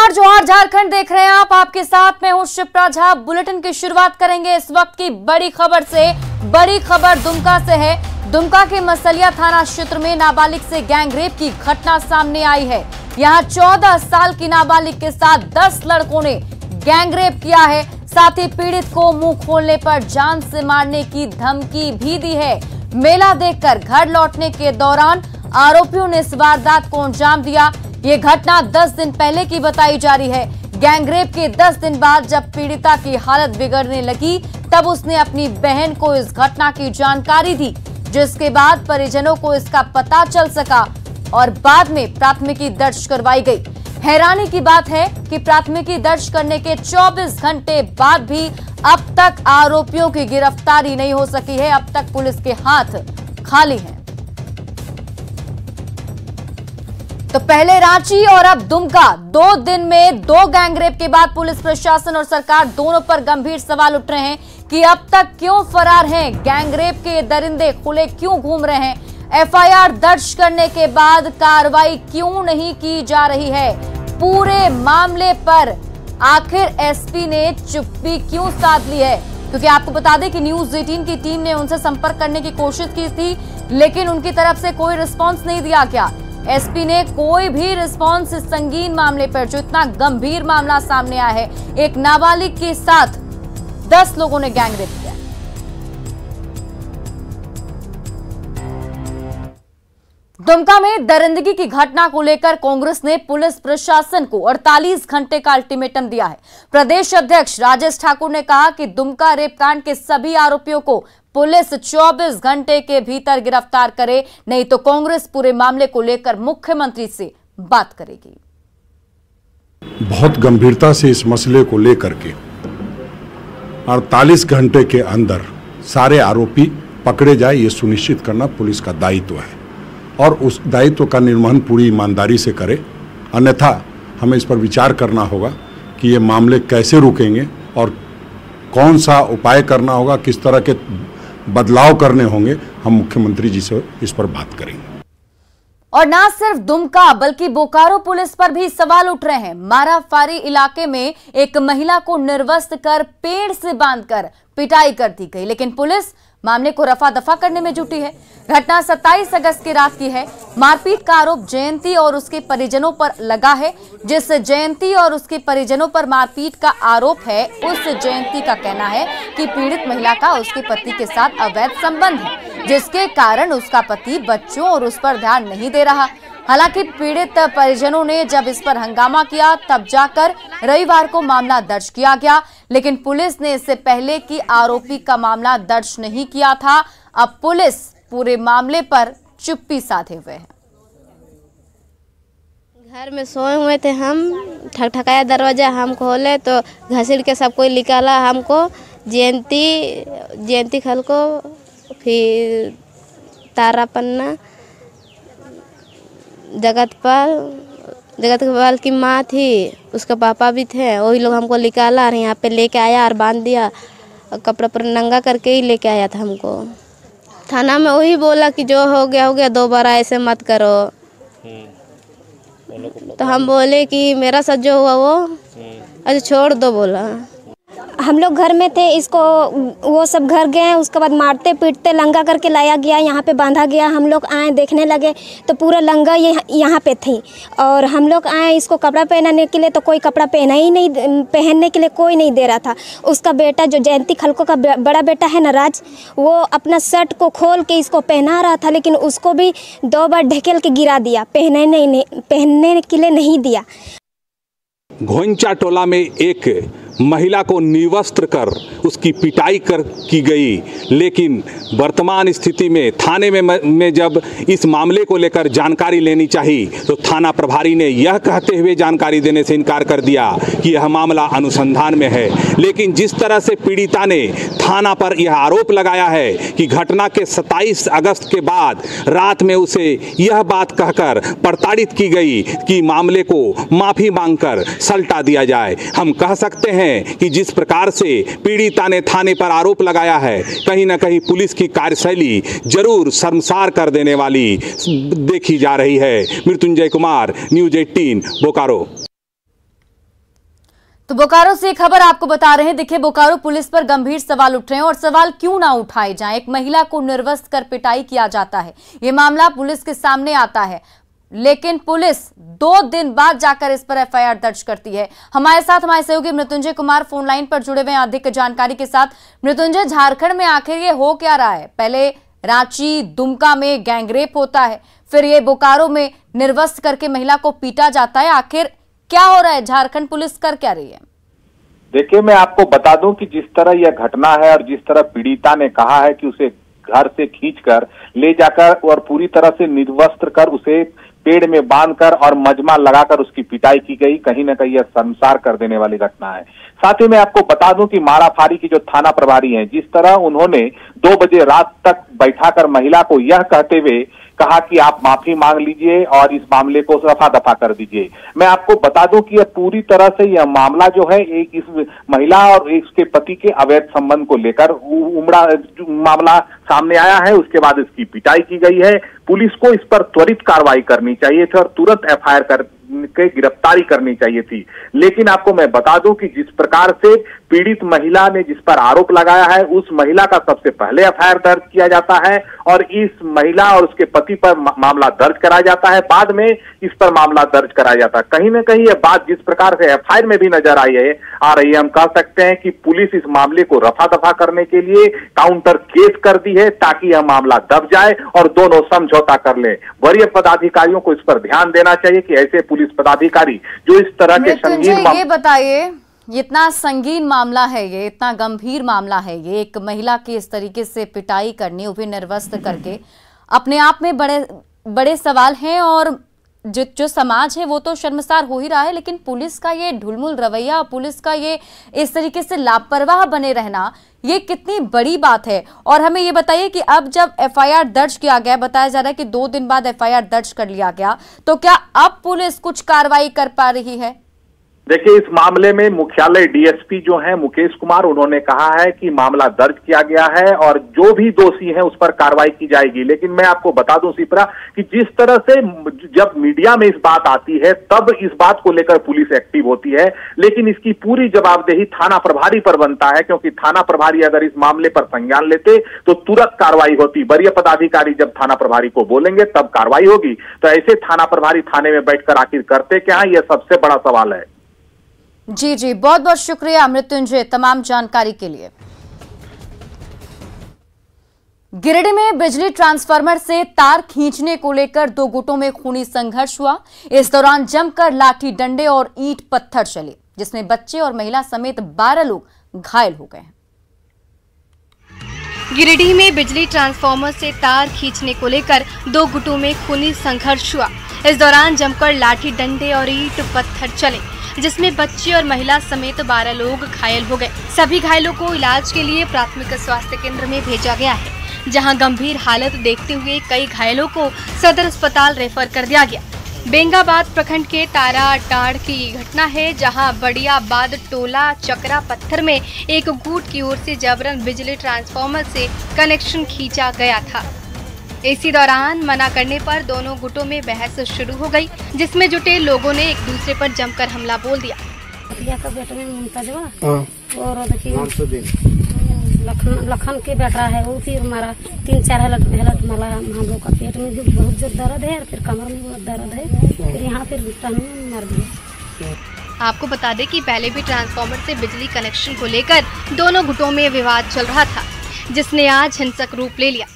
नमस्कार, जोहार झारखंड देख रहे हैं आप। आपके साथ मैं हूं शिप्रा झा। बुलेटिन की शुरुआत करेंगे इस वक्त की बड़ी खबर से। बड़ी खबर दुमका से है। दुमका के मसलिया थाना क्षेत्र में नाबालिग से गैंगरेप की घटना सामने आई है। यहां 14 साल की नाबालिग के साथ 10 लड़कों ने गैंगरेप किया है। साथ ही पीड़ित को मुंह खोलने पर जान से मारने की धमकी भी दी है। मेला देखकर घर लौटने के दौरान आरोपियों ने इस वारदात को अंजाम दिया। ये घटना 10 दिन पहले की बताई जा रही है। गैंगरेप के 10 दिन बाद जब पीड़िता की हालत बिगड़ने लगी तब उसने अपनी बहन को इस घटना की जानकारी दी, जिसके बाद परिजनों को इसका पता चल सका और बाद में प्राथमिकी दर्ज करवाई गई। हैरानी की बात है कि प्राथमिकी दर्ज करने के 24 घंटे बाद भी अब तक आरोपियों की गिरफ्तारी नहीं हो सकी है। अब तक पुलिस के हाथ खाली हैं। तो पहले रांची और अब दुमका, 2 दिन में 2 गैंगरेप के बाद पुलिस प्रशासन और सरकार दोनों पर गंभीर सवाल उठ रहे हैं कि अब तक क्यों फरार हैं, गैंगरेप के दरिंदे खुले क्यों घूम रहे हैं, एफआईआर दर्ज करने के बाद कार्रवाई क्यों नहीं की जा रही है, पूरे मामले पर आखिर एसपी ने चुप्पी क्यों साध ली है। क्योंकि आपको बता दें कि न्यूज 18 की टीम ने उनसे संपर्क करने की कोशिश की थी, लेकिन उनकी तरफ से कोई रिस्पॉन्स नहीं दिया गया। एसपी ने कोई भी रिस्पॉन्स इस संगीन मामले पर, जो इतना गंभीर मामला सामने आया है, एक नाबालिग के साथ 10 लोगों ने गैंगरेप किया। दुमका में दरिंदगी की घटना को लेकर कांग्रेस ने पुलिस प्रशासन को 48 घंटे का अल्टीमेटम दिया है। प्रदेश अध्यक्ष राजेश ठाकुर ने कहा कि दुमका रेप कांड के सभी आरोपियों को पुलिस 24 घंटे के भीतर गिरफ्तार करे, नहीं तो कांग्रेस पूरे मामले को लेकर मुख्यमंत्री से बात करेगी। बहुत गंभीरता से इस मसले को लेकर के 48 घंटे के अंदर सारे आरोपी पकड़े जाए, ये सुनिश्चित करना पुलिस का दायित्व है और उस दायित्व का निर्वहन पूरी ईमानदारी से करे। अन्यथा हमें इस पर विचार करना होगा कि ये मामले कैसे रुकेंगे और कौन सा उपाय करना होगा, किस तरह के बदलाव करने होंगे। हम मुख्यमंत्री जी से इस पर बात करेंगे। और ना सिर्फ दुमका बल्कि बोकारो पुलिस पर भी सवाल उठ रहे हैं। माराफारी इलाके में एक महिला को निर्वस्त्र कर पेड़ से बांधकर पिटाई कर दी गई, लेकिन पुलिस मामले को रफा दफा करने में जुटी है। घटना 27 अगस्त की रात की है। मारपीट का आरोप जयंती और उसके परिजनों पर लगा है। जिस जयंती और उसके परिजनों पर मारपीट का आरोप है, उस जयंती का कहना है कि पीड़ित महिला का उसके पति के साथ अवैध संबंध है, जिसके कारण उसका पति बच्चों और उस पर ध्यान नहीं दे रहा। हालांकि पीड़ित परिजनों ने जब इस पर हंगामा किया तब जाकर रविवार को मामला दर्ज किया गया, लेकिन पुलिस ने इससे पहले कि आरोपी का मामला दर्ज नहीं किया था। अब पुलिस पूरे मामले पर चुप्पी साधे हुए है। घर में सोए हुए थे हम, ठकठकाया दरवाजा, हम खोले तो घसीट के सब कोई निकाला हमको। जयंती खल को, फिर तारा पन्ना, जगतपाल की माँ थी, उसका पापा भी थे, वही लोग हमको निकाला और यहाँ पे लेके आया और बांध दिया और कपड़ा पर नंगा करके ही लेके आया था हमको। थाना में वही बोला कि जो हो गया, दोबारा ऐसे मत करो। तो हम बोले कि मेरा साथ जो हुआ वो अच्छा छोड़ दो बोला। हम लोग घर में थे, इसको वो सब घर गए, उसके बाद मारते पीटते लंगा करके लाया गया, यहाँ पे बांधा गया। हम लोग आए देखने लगे तो पूरा लंगा यहाँ पे थी और हम लोग आए इसको कपड़ा पहनाने के लिए तो कोई कपड़ा पहनने के लिए कोई नहीं दे रहा था। उसका बेटा जो जयंती खलको का बड़ा बेटा है ना राज, वो अपना शर्ट को खोल के इसको पहना रहा था, लेकिन उसको भी 2 बार ढकेल के गिरा दिया, पहनने के लिए नहीं दिया। घोंचा टोला में एक महिला को निर्वस्त्र कर उसकी पिटाई की गई, लेकिन वर्तमान स्थिति में थाने में जब इस मामले को लेकर जानकारी लेनी चाहिए तो थाना प्रभारी ने यह कहते हुए जानकारी देने से इनकार कर दिया कि यह मामला अनुसंधान में है। लेकिन जिस तरह से पीड़िता ने थाना पर यह आरोप लगाया है कि घटना के 27 अगस्त के बाद रात में उसे यह बात कहकर प्रताड़ित की गई कि मामले को माफ़ी मांगकर सल्टा दिया जाए, हम कह सकते हैं कि जिस प्रकार से पीड़िता ने थाने पर आरोप लगाया है, कहीं ना कहीं पुलिस की कार्यशैली जरूर शर्मसार कर देने वाली देखी जा रही है। मृत्युंजय कुमार, न्यूज 18 बोकारो। तो बोकारो से खबर आपको बता रहे हैं। देखिए, बोकारो पुलिस पर गंभीर सवाल उठ रहे हैं और सवाल क्यों ना उठाए जाएं। एक महिला को निर्वस्त्र कर पिटाई किया जाता है, ये मामला पुलिस के सामने आता है, लेकिन पुलिस 2 दिन बाद जाकर इस पर एफआईआर दर्ज करती है। हमारे साथ हमारे सहयोगी मृत्युंजय कुमार फोन लाइन पर जुड़े हुए हैं अधिक जानकारी के साथ। मृत्युंजय, झारखंड में आखिर ये हो क्या रहा है? पहले रांची, दुमका में गैंगरेप होता है, फिर ये बोकारो में निर्वस्त्र करके महिला को पीटा जाता है। आखिर क्या हो रहा है? झारखंड पुलिस कर क्या रही है? देखिए, मैं आपको बता दूं कि जिस तरह यह घटना है और जिस तरह पीड़िता ने कहा है कि उसे घर से खींचकर ले जाकर और पूरी तरह से निर्वस्त्र कर उसे पेड़ में बांधकर और मजमा लगाकर उसकी पिटाई की गई, कहीं ना कहीं यह शर्मसार कर देने वाली घटना है। साथ ही मैं आपको बता दूं कि माराफारी की जो थाना प्रभारी हैं, जिस तरह उन्होंने 2 बजे रात तक बैठाकर महिला को यह कहते हुए कहा कि आप माफी मांग लीजिए और इस मामले को रफा दफा कर दीजिए। मैं आपको बता दूं कि यह पूरी तरह से यह मामला जो है एक इस महिला और उसके पति के अवैध संबंध को लेकर उमड़ा मामला सामने आया है। उसके बाद इसकी पिटाई की गई है। पुलिस को इस पर त्वरित कार्रवाई करनी चाहिए थी और तुरंत एफआईआर के गिरफ्तारी करनी चाहिए थी। लेकिन आपको मैं बता दूं कि जिस प्रकार से पीड़ित महिला ने जिस पर आरोप लगाया है, उस महिला का सबसे पहले एफआईआर दर्ज किया जाता है और इस महिला और उसके पति पर मामला दर्ज कराया जाता है, बाद में इस पर मामला दर्ज कराया जाता है। कहीं ना कहीं यह बात जिस प्रकार से एफआईआर में भी नजर आ रही है, हम कह सकते हैं कि पुलिस इस मामले को रफा दफा करने के लिए काउंटर केस कर दी है ताकि यह मामला दब जाए और दोनों समझौता कर ले। वरीय पदाधिकारियों को इस पर ध्यान देना चाहिए कि ऐसे पुलिस पदाधिकारी जो इस तरह के संगीन, ये बताइए, इतना संगीन मामला है, ये इतना गंभीर मामला है, ये एक महिला की इस तरीके से पिटाई करनी, वो भी निर्वस्त्र करके, अपने आप में बड़े बड़े सवाल हैं और जो समाज है वो तो शर्मसार हो ही रहा है, लेकिन पुलिस का ये ढुलमुल रवैया, पुलिस का ये इस तरीके से लापरवाह बने रहना, ये कितनी बड़ी बात है। और हमें ये बताइए कि अब जब एफआईआर दर्ज किया गया, बताया जा रहा है कि 2 दिन बाद एफआईआर दर्ज कर लिया गया, तो क्या अब पुलिस कुछ कार्रवाई कर पा रही है? देखिए, इस मामले में मुख्यालय डीएसपी जो है मुकेश कुमार, उन्होंने कहा है कि मामला दर्ज किया गया है और जो भी दोषी है उस पर कार्रवाई की जाएगी। लेकिन मैं आपको बता दूं सिपरा कि जिस तरह से जब मीडिया में इस बात आती है तब इस बात को लेकर पुलिस एक्टिव होती है, लेकिन इसकी पूरी जवाबदेही थाना प्रभारी पर बनता है, क्योंकि थाना प्रभारी अगर इस मामले पर संज्ञान लेते तो तुरंत कार्रवाई होती। वरीय पदाधिकारी जब थाना प्रभारी को बोलेंगे तब कार्रवाई होगी। तो ऐसे थाना प्रभारी थाने में बैठकर आखिर करते क्या है, यह सबसे बड़ा सवाल है। जी जी, बहुत बहुत शुक्रिया मृत्युंजय तमाम जानकारी के लिए। गिरिडीह में बिजली ट्रांसफार्मर से तार खींचने को लेकर 2 गुटों में खूनी संघर्ष हुआ। इस दौरान जमकर लाठी डंडे और ईंट पत्थर चले, जिसमें बच्चे और महिला समेत 12 लोग घायल हो गए। गिरिडीह में बिजली ट्रांसफार्मर से तार खींचने को लेकर 2 गुटों में खूनी संघर्ष हुआ। इस दौरान जमकर लाठी डंडे और ईंट पत्थर चले, जिसमें बच्चे और महिला समेत 12 लोग घायल हो गए। सभी घायलों को इलाज के लिए प्राथमिक स्वास्थ्य केंद्र में भेजा गया है, जहां गंभीर हालत देखते हुए कई घायलों को सदर अस्पताल रेफर कर दिया गया। बेंगाबाद प्रखंड के ताराटाड़ की घटना है, जहां बड़ियाबाद टोला चकरा पत्थर में एक गुट की ओर से जबरन बिजली ट्रांसफार्मर से कनेक्शन खींचा गया था। इसी दौरान मना करने पर दोनों गुटों में बहस शुरू हो गई, जिसमें जुटे लोगों ने एक दूसरे पर जमकर हमला बोल दिया। लखन के बेटा है वो, फिर हमारा 3-4 हलत माला हम लोग का पेट में भी बहुत जोर दर्द है और फिर कमर में बहुत दर्द है, फिर यहाँ फिर मर दिया। आपको बता दें कि पहले भी ट्रांसफार्मर से बिजली कनेक्शन को लेकर दोनों गुटों में विवाद चल रहा था, जिसने आज हिंसक रूप ले लिया।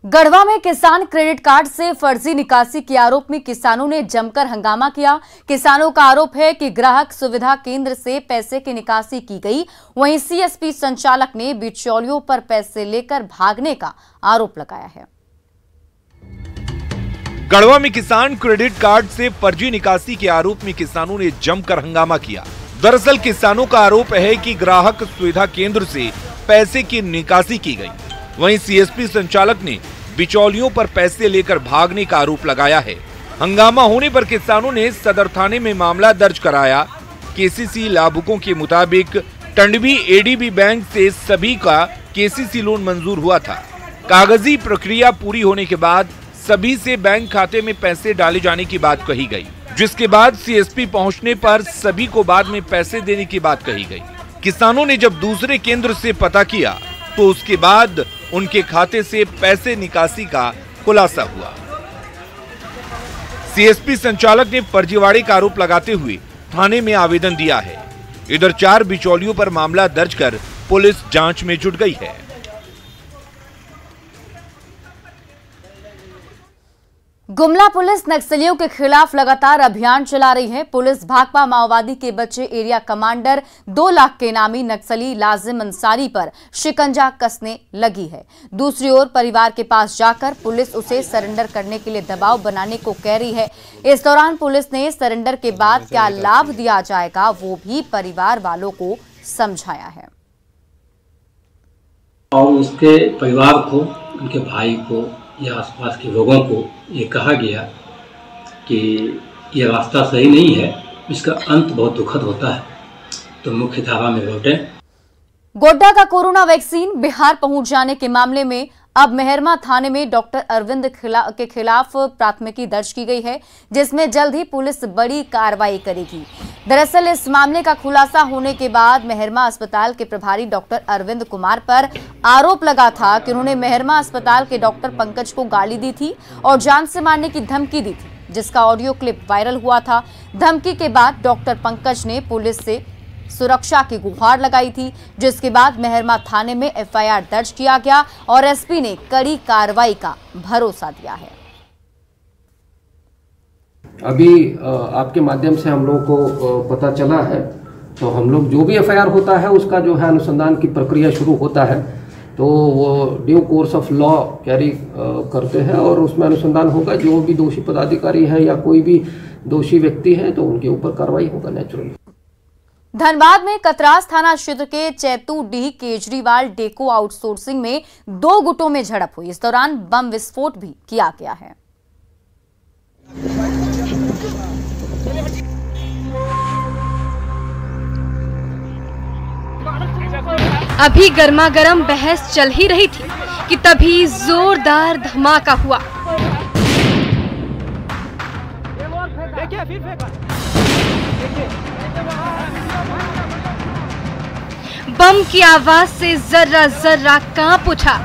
गढ़वा में किसान क्रेडिट कार्ड से फर्जी निकासी के आरोप में किसानों ने जमकर हंगामा किया। किसानों का आरोप है कि ग्राहक सुविधा केंद्र से पैसे की निकासी की गई, वहीं सीएसपी संचालक ने बिचौलियों पर पैसे लेकर भागने का आरोप लगाया है। गढ़वा में किसान क्रेडिट कार्ड से फर्जी निकासी के आरोप में किसानों ने जमकर हंगामा किया। दरअसल किसानों का आरोप है कि ग्राहक सुविधा केंद्र से पैसे की निकासी की गई, वहीं सीएसपी संचालक ने बिचौलियों पर पैसे लेकर भागने का आरोप लगाया है। हंगामा होने पर किसानों ने सदर थाने में मामला दर्ज कराया। केसीसी लाभुकों के मुताबिक टंडवी एडीबी बैंक से सभी का केसीसी लोन मंजूर हुआ था। कागजी प्रक्रिया पूरी होने के बाद सभी से बैंक खाते में पैसे डाले जाने की बात कही गई। जिसके बाद सीएसपी पहुंचने पर सभी को बाद में पैसे देने की बात कही गई। किसानों ने जब दूसरे केंद्र से पता किया तो उसके बाद उनके खाते से पैसे निकासी का खुलासा हुआ। सीएसपी संचालक ने फर्जीवाड़े का आरोप लगाते हुए थाने में आवेदन दिया है। इधर 4 बिचौलियों पर मामला दर्ज कर पुलिस जांच में जुट गई है। गुमला पुलिस नक्सलियों के खिलाफ लगातार अभियान चला रही है। पुलिस भाकपा माओवादी के बच्चे एरिया कमांडर 2 लाख के नामी नक्सली लाजिम अंसारी पर शिकंजा कसने लगी है। दूसरी ओर परिवार के पास जाकर पुलिस उसे सरेंडर करने के लिए दबाव बनाने को कह रही है। इस दौरान पुलिस ने सरेंडर के बाद क्या लाभ दिया जाएगा वो भी परिवार वालों को समझाया है। और उसके परिवार को, उनके भाई को या आसपास के लोगों को ये कहा गया कि ये रास्ता सही नहीं है, इसका अंत बहुत दुखद होता है, तो मुख्य धारा में लौटें। गोड्डा का कोरोना वैक्सीन बिहार पहुंच जाने के मामले में अब मेहरमा थाने में डॉक्टर अरविंद के खिलाफ प्राथमिकी दर्ज की गई है, जिसमें जल्द ही पुलिस बड़ी कार्रवाई करेगी। दरअसल इस मामले का खुलासा होने के बाद मेहरमा अस्पताल के प्रभारी डॉक्टर अरविंद कुमार पर आरोप लगा था कि उन्होंने मेहरमा अस्पताल के डॉक्टर पंकज को गाली दी थी और जान से मारने की धमकी दी थी, जिसका ऑडियो क्लिप वायरल हुआ था। धमकी के बाद डॉक्टर पंकज ने पुलिस से सुरक्षा की गुहार लगाई थी, जिसके बाद मेहरमा थाने में एफआईआर दर्ज किया गया और एसपी ने कड़ी कार्रवाई का भरोसा दिया है। अभी आपके माध्यम से हम लोगों को पता चला है, तो हम लोग जो भी एफआईआर होता है उसका जो है अनुसंधान की प्रक्रिया शुरू होता है, तो वो due course of law carry करते हैं और उसमें अनुसंधान होगा। जो भी दोषी पदाधिकारी है या कोई भी दोषी व्यक्ति है तो उनके ऊपर कार्रवाई होगा नेचुरली। धनबाद में कतरास थाना क्षेत्र के चैतूडीह केजरीवाल डेको आउटसोर्सिंग में 2 गुटों में झड़प हुई। इस दौरान बम विस्फोट भी किया गया है। अभी गर्मा गर्म बहस चल ही रही थी कि तभी जोरदार धमाका हुआ। बम की आवाज से जर्रा जर्रा कांप उठा।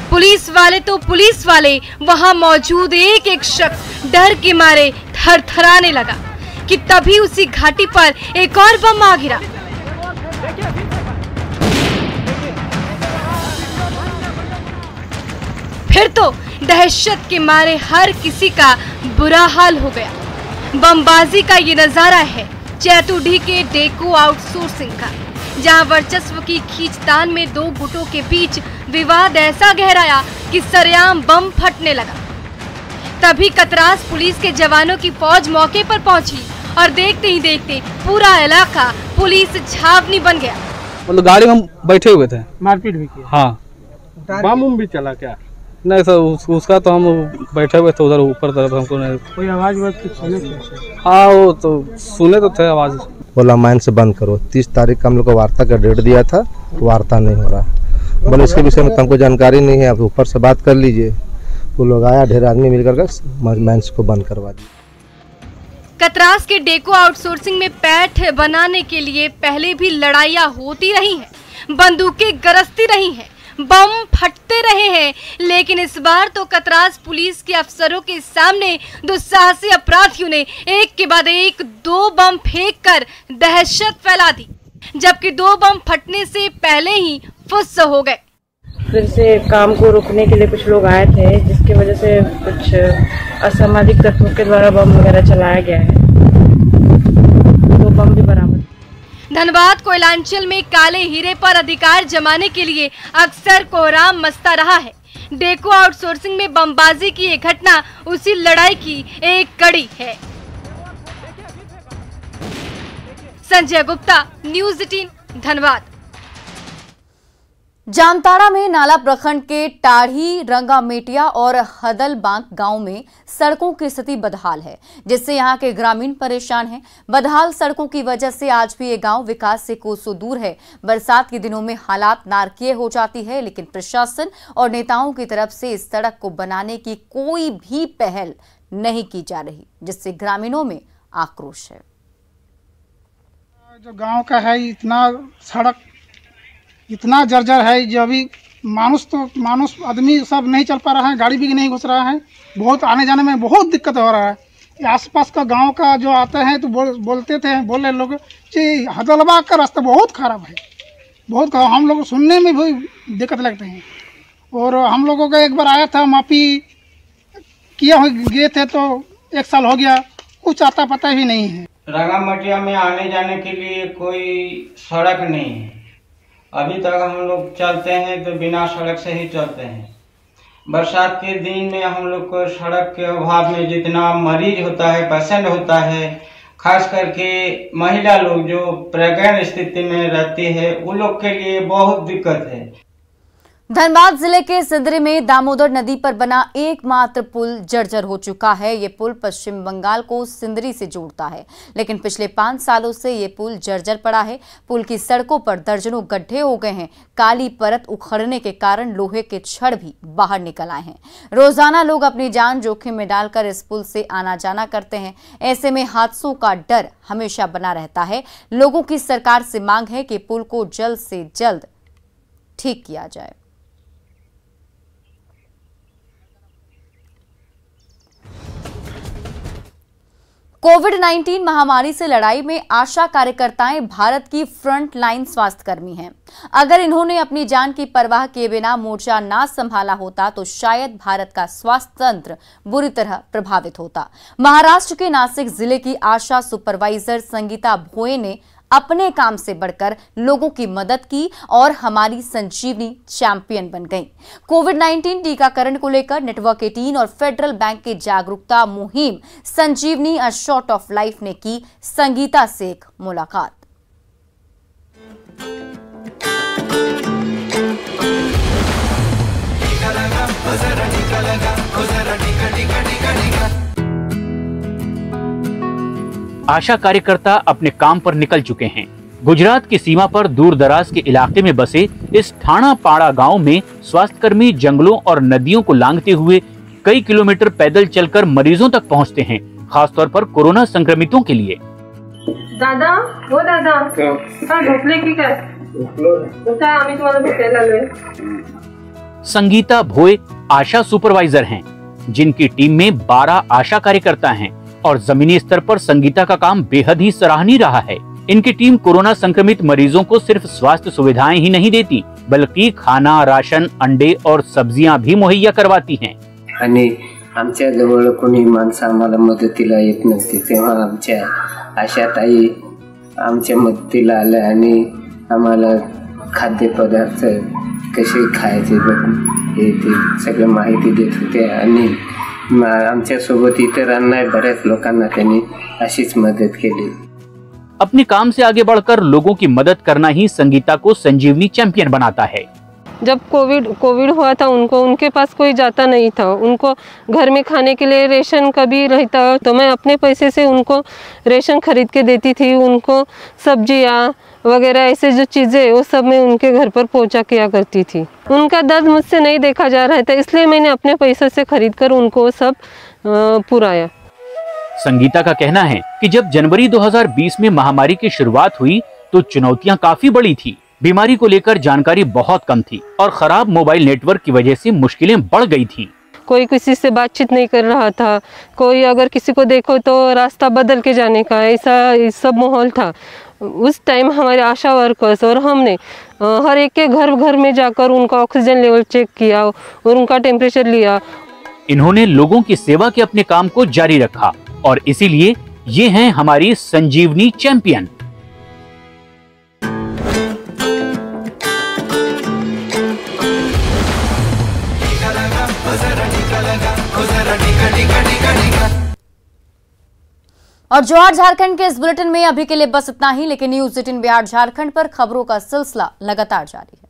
पुलिस वाले तो पुलिस वाले, वहां मौजूद एक एक शख्स डर के मारे थरथराने लगा कि तभी उसी घाटी पर एक और बम आ गिरा। फिर तो दहशत के मारे हर किसी का बुरा हाल हो गया। बमबाजी का ये नजारा है चैतूडीह के डेको आउटसोर्सिंग का, जहां वर्चस्व की खींचतान में 2 गुटों के बीच विवाद ऐसा गहराया कि सरेआम बम फटने लगा। तभी कतरास पुलिस के जवानों की फौज मौके पर पहुंची और देखते ही देखते पूरा इलाका पुलिस छावनी बन गया। मतलब गाड़ी में हम बैठे हुए थे, मारपीट भी की। हाँ, बम भी चला क्या? नहीं सर, उसका तो हम बैठे हुए थे उधर ऊपर तरफ, हमको नहीं कोई आवाज सुने थे? हाँ, वो तो सुने तो थे आवाज। बोला माइन से बंद करो। 30 तारीख का हम लोग को वार्ता का डेट दिया था, वार्ता नहीं हो रहा। बोले इसके विषय में तो हमको जानकारी नहीं है, आप ऊपर से बात कर लीजिए। वो लोग आया, ढेर आदमी मिलकर के माइंस को बंद करवा दिया। कतरास के डेको आउटसोर्सिंग में पैठ बनाने के लिए पहले भी लड़ाइयाँ होती रही हैं, बंदूकें गरजती रही हैं, बम फटते रहे हैं, लेकिन इस बार तो कतरास पुलिस के अफसरों के सामने दुस्साहसी अपराधियों ने एक के बाद एक 2 बम फेंककर दहशत फैला दी, जबकि 2 बम फटने से पहले ही फुस हो गए। फिर से काम को रोकने के लिए कुछ लोग आए थे, जिसकी वजह से कुछ असामाजिक तत्वों के द्वारा बम वगैरह चलाया गया है। 2 बम भी बरामद। धनबाद कोयलांचल में काले हीरे पर अधिकार जमाने के लिए अक्सर कोहराम मचता रहा है। डेको आउटसोर्सिंग में बमबाजी की ये घटना उसी लड़ाई की एक कड़ी है। संजय गुप्ता, न्यूज़ 18 धनबाद। जामताड़ा में नाला प्रखंड के टाढ़ी, रंगामेटिया और हदलबांक गांव में सड़कों की स्थिति बदहाल है, जिससे यहां के ग्रामीण परेशान हैं। बदहाल सड़कों की वजह से आज भी ये गांव विकास से कोसों दूर है। बरसात के दिनों में हालात नारकीय हो जाती है, लेकिन प्रशासन और नेताओं की तरफ से इस सड़क को बनाने की कोई भी पहल नहीं की जा रही, जिससे ग्रामीणों में आक्रोश है। जो गांव का है इतना सड़क इतना जर्जर है, जो अभी मानुष आदमी सब नहीं चल पा रहा है, गाड़ी भी नहीं घुस रहा है, बहुत आने जाने में बहुत दिक्कत हो रहा है। आसपास का गांव का जो आते हैं तो बोले लोग कि हदलबा का रास्ता बहुत खराब है, बहुत खराब, हम लोग सुनने में भी दिक्कत लगते हैं। और हम लोगों का एक बार आया था, माफी किया गए थे तो 1 साल हो गया, कुछ आता पता भी नहीं है। रंगामटिया में आने जाने के लिए कोई सड़क नहीं है। अभी तक हम लोग चलते हैं तो बिना सड़क से ही चलते हैं। बरसात के दिन में हम लोग को सड़क के अभाव में जितना मरीज होता है, पेशेंट होता है, खास करके महिला लोग जो प्रेग्नेंट स्थिति में रहती है, उन लोग के लिए बहुत दिक्कत है। धनबाद जिले के सिंदरी में दामोदर नदी पर बना एकमात्र पुल जर्जर हो चुका है। ये पुल पश्चिम बंगाल को सिंदरी से जोड़ता है, लेकिन पिछले 5 सालों से ये पुल जर्जर पड़ा है। पुल की सड़कों पर दर्जनों गड्ढे हो गए हैं। काली परत उखड़ने के कारण लोहे के छड़ भी बाहर निकल आए हैं। रोजाना लोग अपनी जान जोखिम में डालकर इस पुल से आना जाना करते हैं। ऐसे में हादसों का डर हमेशा बना रहता है। लोगों की सरकार से मांग है कि पुल को जल्द से जल्द ठीक किया जाए। कोविड-19 महामारी से लड़ाई में आशा कार्यकर्ताएं भारत की फ्रंट लाइन स्वास्थ्यकर्मी हैं। अगर इन्होंने अपनी जान की परवाह किए बिना मोर्चा ना संभाला होता तो शायद भारत का स्वास्थ्य तंत्र बुरी तरह प्रभावित होता। महाराष्ट्र के नासिक जिले की आशा सुपरवाइजर संगीता भोये ने अपने काम से बढ़कर लोगों की मदद की और हमारी संजीवनी चैंपियन बन गई। कोविड-19 टीकाकरण को लेकर नेटवर्क 18 और फेडरल बैंक की जागरूकता मुहिम संजीवनी अ शॉट ऑफ लाइफ ने की संगीता से एक मुलाकात। आशा कार्यकर्ता अपने काम पर निकल चुके हैं। गुजरात की सीमा पर दूर दराज के इलाके में बसे इस ठाणा पाड़ा गांव में स्वास्थ्यकर्मी जंगलों और नदियों को लांघते हुए कई किलोमीटर पैदल चलकर मरीजों तक पहुंचते हैं, खासतौर पर कोरोना संक्रमितों के लिए। दादा, वो दादा, ढोकले की क्या? आम्ही तुम्हाला भेटायला आलोय। संगीता भोये आशा सुपरवाइजर हैं, जिनकी टीम में 12 आशा कार्यकर्ता हैं और जमीनी स्तर पर संगीता का काम बेहद ही सराहनीय रहा है। इनकी टीम कोरोना संक्रमित मरीजों को सिर्फ स्वास्थ्य सुविधाएं ही नहीं देती, बल्कि खाना, राशन, अंडे और सब्जियां भी मुहैया करवाती हैं। आणि आमच्या जवळ कोणी माणसं आम्हाला मदतीला येत नसते, तेव्हा आमच्या आशाताई आमच्या मदतीला आल्या आणि आम्हाला खाद्यपदार्थ कसे खायचे हे ते सगळं माहिती देत होते आणि आमच्या सोबत इतरांना बऱ्याच लोकांना त्यांनी अशीच मदत केली। अपने काम से आगे बढ़कर लोगों की मदद करना ही संगीता को संजीवनी चैंपियन बनाता है। जब कोविड हुआ था उनके पास कोई जाता नहीं था, उनको घर में खाने के लिए रेशन कभी रहता तो मैं अपने पैसे से उनको रेशन खरीद के देती थी। उनको सब्जियाँ वगैरह ऐसे जो चीज़ें वो सब मैं उनके घर पर पहुंचा किया करती थी। उनका दर्द मुझसे नहीं देखा जा रहा था, इसलिए मैंने अपने पैसे से खरीद कर उनको सब पुराया। संगीता का कहना है कि जब जनवरी 2020 में महामारी की शुरुआत हुई तो चुनौतियां काफी बड़ी थी। बीमारी को लेकर जानकारी बहुत कम थी और खराब मोबाइल नेटवर्क की वजह से मुश्किलें बढ़ गई थी। कोई किसी से बातचीत नहीं कर रहा था, कोई अगर किसी को देखो तो रास्ता बदल के जाने का, ऐसा सब माहौल था। उस टाइम हमारे आशा वर्कर्स और हमने हर एक के घर में जाकर उनका ऑक्सीजन लेवल चेक किया और उनका टेम्परेचर लिया। इन्होंने लोगों की सेवा के अपने काम को जारी रखा और इसीलिए ये हैं हमारी संजीवनी चैंपियन। और जवाहर झारखंड के इस बुलेटिन में अभी के लिए बस इतना ही, लेकिन न्यूज़ 18 बिहार झारखंड पर खबरों का सिलसिला लगातार जारी है।